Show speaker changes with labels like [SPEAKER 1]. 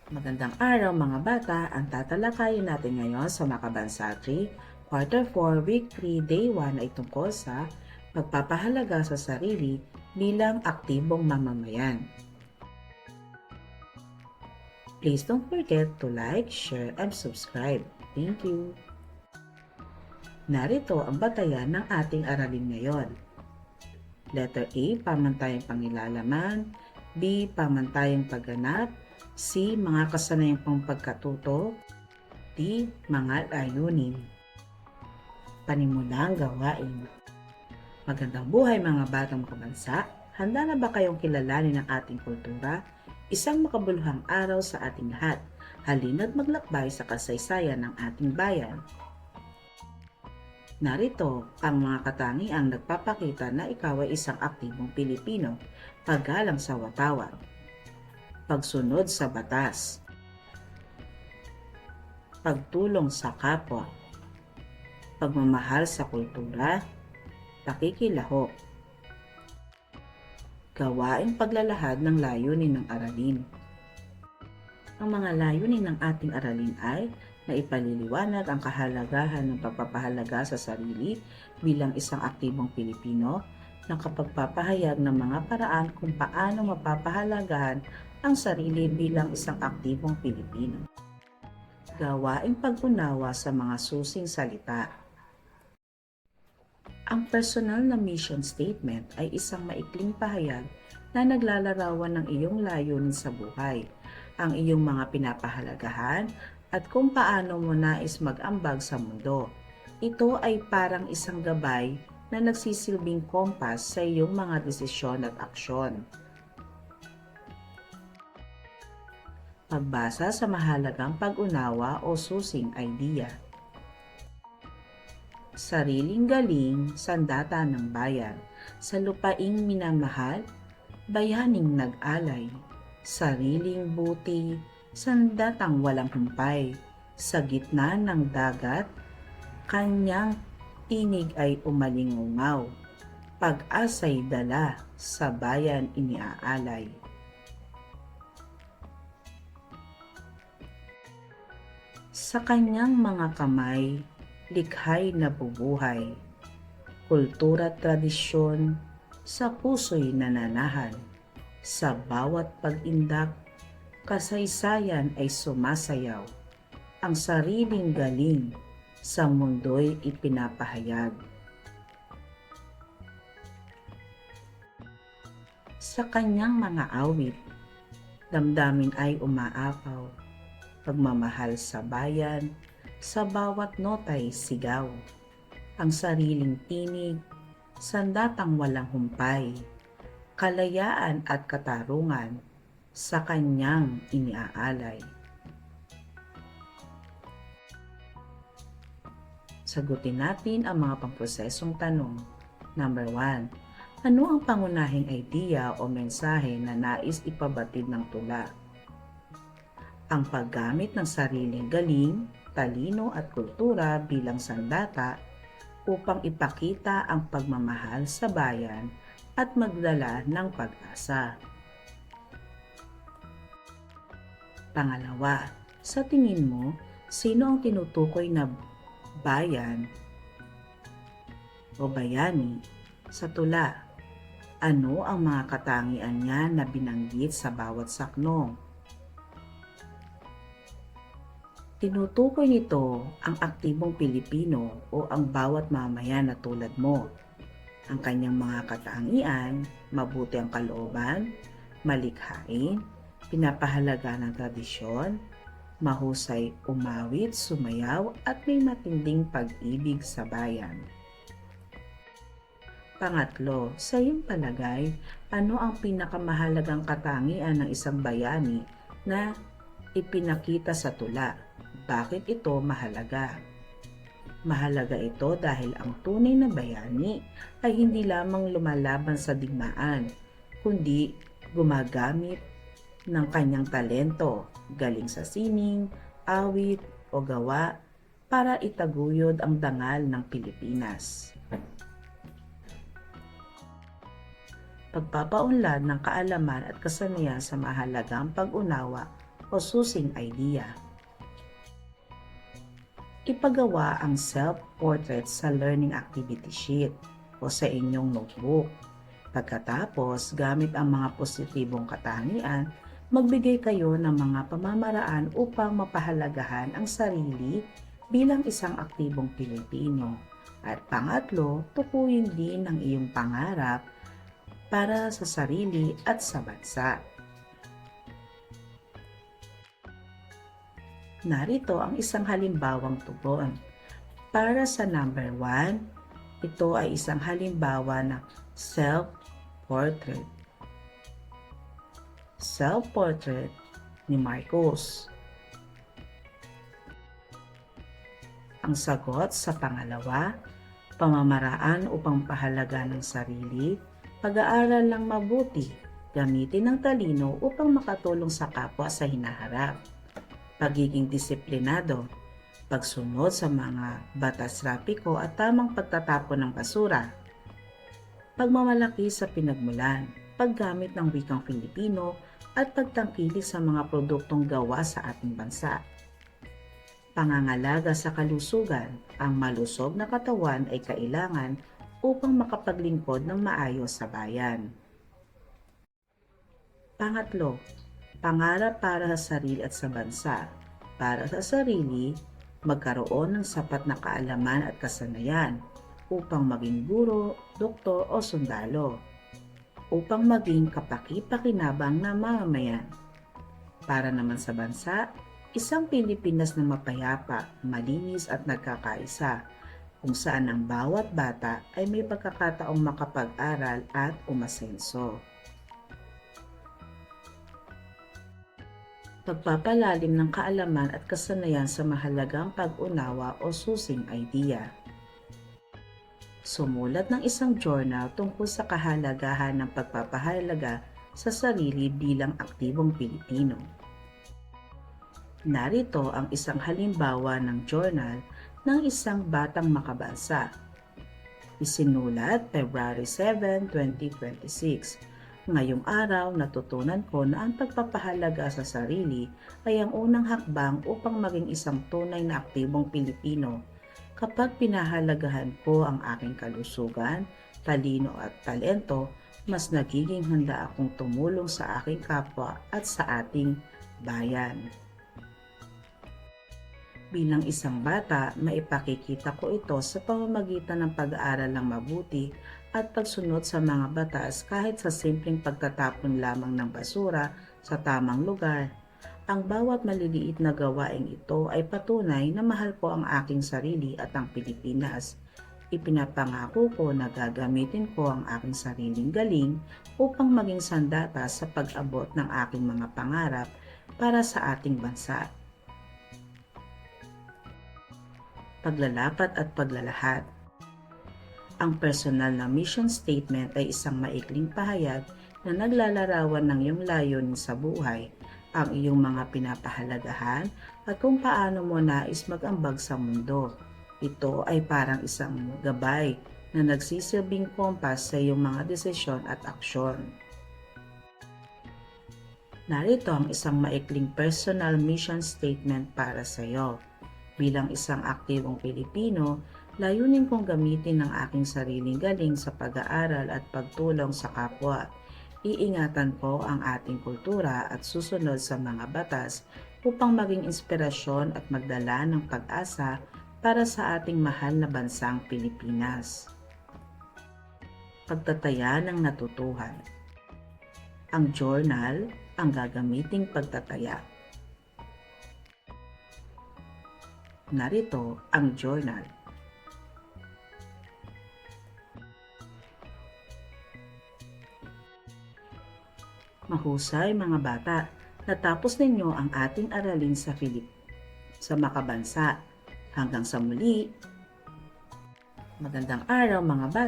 [SPEAKER 1] Magandang araw mga bata, ang tatalakayin natin ngayon sa Makabansa 3, Quarter 4, Week 3, Day 1 ay tungkol sa pagpapahalaga sa sarili bilang aktibong mamamayan. Please don't forget to like, share, and subscribe. Thank you! Narito ang batayan ng ating aralin ngayon. Letter A, pamantayang pangilalaman. B, pamantayang pagganap. C, mga kasanayang pagkatuto. D, mga layunin. Panimulang gawain. Magandang buhay mga batang makabansa. Handa na ba kayong kilalanin ang ating kultura? Isang makabuluhang araw sa ating lahat. Halina't maglakbay sa kasaysayan ng ating bayan. Narito ang mga katangiang nagpapakita na ikaw ay isang aktibong Pilipino. Paggalang sa watawat, pagsunod sa batas, pagtulong sa kapwa, pagmamahal sa kultura, pakikilahok, gawaing paglalahad ng layunin ng aralin. Ang mga layunin ng ating aralin ay na ipaliliwanag ang kahalagahan ng pagpapahalaga sa sarili bilang isang aktibong Pilipino, ng kapagpapahayag ng mga paraan kung paano mapapahalagahan ang sarili bilang isang aktibong Pilipino. Gawaing pag-unawa sa mga susing salita. Ang personal na mission statement ay isang maikling pahayag na naglalarawan ng iyong layunin sa buhay, ang iyong mga pinapahalagahan, at kung paano mo nais mag-ambag sa mundo. Ito ay parang isang gabay na nagsisilbing kompas sa iyong mga desisyon at aksyon. Pagbasa sa mahalagang pag-unawa o susing idea. Sariling galing, sandata ng bayan, sa lupaing minamahal, bayaning nag-alay, sariling buti, sandatang walang humpay, sa gitna ng dagat, kanyang tinig ay umalingungaw, pag-asa'y dala, sa bayan iniaalay. Sa kanyang mga kamay, likha'y nabubuhay, kultura at tradisyon, sa puso'y nananahan, sa bawat pag-indak, kasaysayan ay sumasayaw, ang sariling galing, sa mundo'y ipinapahayag. Sa kanyang mga awit, damdamin ay umaapaw, pagmamahal sa bayan, sa bawat nota'y sigaw, ang sariling tinig, sandatang walang humpay, kalayaan at katarungan, sa kanyang iniaalay. Sagutin natin ang mga pangprosesong tanong. Number 1. Ano ang pangunahing idea o mensahe na nais ipabatid ng tula? Ang paggamit ng sariling galing, talino at kultura bilang sandata upang ipakita ang pagmamahal sa bayan at magdala ng pag-asa. Pangalawa, sa tingin mo, sino ang tinutukoy na bayan o bayani sa tula? Ano ang mga katangian niya na binanggit sa bawat saknong? Tinutukoy nito ang aktibong Pilipino o ang bawat mamayan na tulad mo. Ang kanyang mga katangian, mabuti ang kalooban, malikhain, pinapahalaga ng tradisyon, mahusay umawit, sumayaw at may matinding pag-ibig sa bayan. Pangatlo, sa iyong palagay, ano ang pinakamahalagang katangian ng isang bayani na ipinakita sa tula? Bakit ito mahalaga? Mahalaga ito dahil ang tunay na bayani ay hindi lamang lumalaban sa digmaan, kundi gumagamit ng kanyang talento, galing sa sining, awit o gawa para itaguyod ang dangal ng Pilipinas. Pagpapaunlad ng kaalaman at kasanayan sa mahalagang pag-unawa o susing idea. Ipagawa ang self-portrait sa learning activity sheet o sa inyong notebook. Pagkatapos, gamit ang mga positibong katangian, magbigay kayo ng mga pamamaraan upang mapahalagahan ang sarili bilang isang aktibong Pilipino. At pangatlo, tukuyin din ang iyong pangarap para sa sarili at sa bansa. Narito ang isang halimbawang tugon. Para sa number 1, ito ay isang halimbawa ng self-portrait. Self-portrait ni Marcos. Ang sagot sa pangalawa, pamamaraan upang pahalaga ng sarili, pag-aaral ng mabuti, gamitin ng talino upang makatulong sa kapwa sa hinaharap. Pagiging disiplinado, pagsunod sa mga batas trapiko at tamang pagtatapon ng basura, pagmamalaki sa pinagmulan, paggamit ng wikang Filipino at pagtangkilik sa mga produktong gawa sa ating bansa. Pangangalaga sa kalusugan, ang malusog na katawan ay kailangan upang makapaglingkod ng maayos sa bayan. Pangatlo, pangarap para sa sarili at sa bansa. Para sa sarili, magkaroon ng sapat na kaalaman at kasanayan upang maging guro, doktor o sundalo. Upang maging kapaki-pakinabang na mamamayan. Para naman sa bansa, isang Pilipinas na mapayapa, malinis at nagkakaisa, kung saan ang bawat bata ay may pagkakataong makapag-aral at umasenso. Pagpapalalim ng kaalaman at kasanayan sa mahalagang pag-unawa o susing idea. Sumulat ng isang journal tungkol sa kahalagahan ng pagpapahalaga sa sarili bilang aktibong Pilipino. Narito ang isang halimbawa ng journal ng isang batang makabansa. Isinulat February 7, 2026. Ngayong araw, natutunan ko na ang pagpapahalaga sa sarili ay ang unang hakbang upang maging isang tunay na aktibong Pilipino. Kapag pinahalagahan ko ang aking kalusugan, talino at talento, mas nagiging handa akong tumulong sa aking kapwa at sa ating bayan. Bilang isang bata, maipakikita ko ito sa pamamagitan ng pag-aaral ng mabuti at pagsunod sa mga batas kahit sa simpleng pagtatapon lamang ng basura sa tamang lugar. Ang bawat maliliit na gawaing ito ay patunay na mahal ko ang aking sarili at ang Pilipinas. Ipinapangako ko na gagamitin ko ang aking sariling galing upang maging sandata sa pag-abot ng aking mga pangarap para sa ating bansa. Paglalapat at paglalahad. Ang personal na mission statement ay isang maikling pahayag na naglalarawan ng iyong layunin sa buhay, ang iyong mga pinapahalagahan at kung paano mo nais mag-ambag sa mundo. Ito ay parang isang gabay na nagsisilbing kompas sa iyong mga desisyon at aksyon. Narito ang isang maikling personal mission statement para sa iyo. Bilang isang aktibong Pilipino, layunin kong gamitin ang aking sariling galing sa pag-aaral at pagtulong sa kapwa. Iingatan ko ang ating kultura at susunod sa mga batas upang maging inspirasyon at magdala ng pag-asa para sa ating mahal na bansang Pilipinas. Pagtataya ng natutuhan. Ang journal ang gagamiting pagtataya. Narito ang journal. Mahusay mga bata, natapos ninyo ang ating aralin sa makabansa. Hanggang sa muli. Magandang araw mga bata.